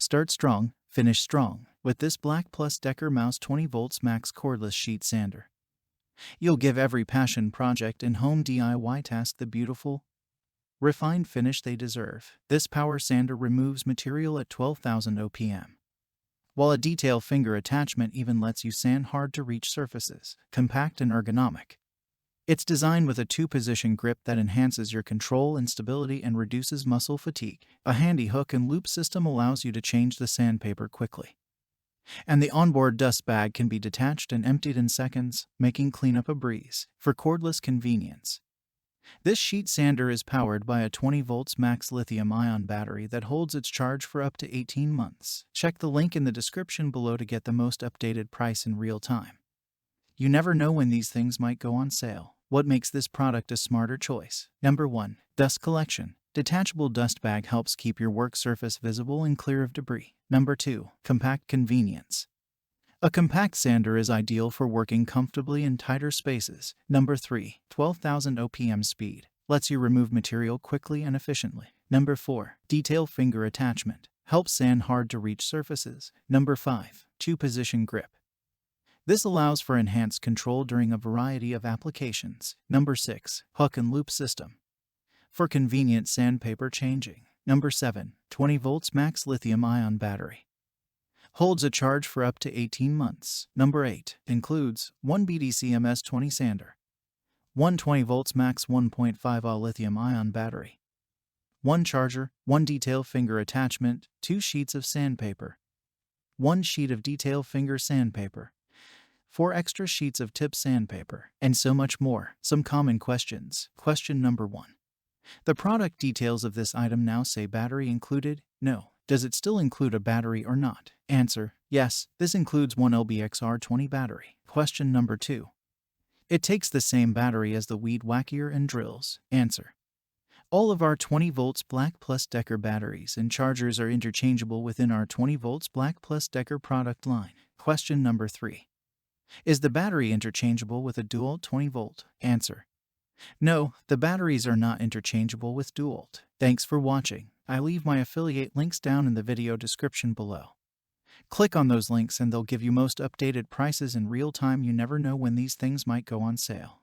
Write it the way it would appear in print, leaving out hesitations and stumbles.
Start strong, finish strong with this BLACK+DECKER Mouse 20 volts max cordless sheet sander. You'll give every passion project and home DIY task the beautiful, refined finish they deserve. This power sander removes material at 12,000 OPM, while a detail finger attachment even lets you sand hard-to-reach surfaces. Compact and ergonomic. It's designed with a 2-position grip that enhances your control and stability and reduces muscle fatigue. A handy hook and loop system allows you to change the sandpaper quickly. And the onboard dust bag can be detached and emptied in seconds, making cleanup a breeze. For cordless convenience, this sheet sander is powered by a 20 volts max lithium-ion battery that holds its charge for up to 18 months. Check the link in the description below to get the most updated price in real time. You never know when these things might go on sale. What makes this product a smarter choice? Number 1. Dust collection. Detachable dust bag helps keep your work surface visible and clear of debris. Number 2. Compact convenience. A compact sander is ideal for working comfortably in tighter spaces. Number 3. 12,000 OPM speed. Lets you remove material quickly and efficiently. Number 4. Detail finger attachment. Helps sand hard-to-reach surfaces. Number 5. 2-position grip. This allows for enhanced control during a variety of applications. Number 6. Hook and loop system. For convenient sandpaper changing. Number 7. 20 volts max lithium-ion battery. Holds a charge for up to 18 months. Number 8. Includes 1 BDCMS20 sander, 1 20 volts max 1.5Ah lithium-ion battery, 1 charger, 1 detail finger attachment, 2 sheets of sandpaper, 1 sheet of detail finger sandpaper, 4 extra sheets of tip sandpaper, and so much more. Some common questions. Question number 1. The product details of this item now say battery included? No. Does it still include a battery or not? Answer: yes, this includes 1 LBXR20 battery. Question number 2. It takes the same battery as the weed wackier and drills. Answer: all of our 20 volts BLACK+DECKER batteries and chargers are interchangeable within our 20 volts BLACK+DECKER product line. Question number 3. Is the battery interchangeable with a Dewalt 20 volt? Answer: no, the batteries are not interchangeable with Dewalt. Thanks for watching. I leave my affiliate links down in the video description below. Click on those links and they'll give you most updated prices in real time. You never know when these things might go on sale.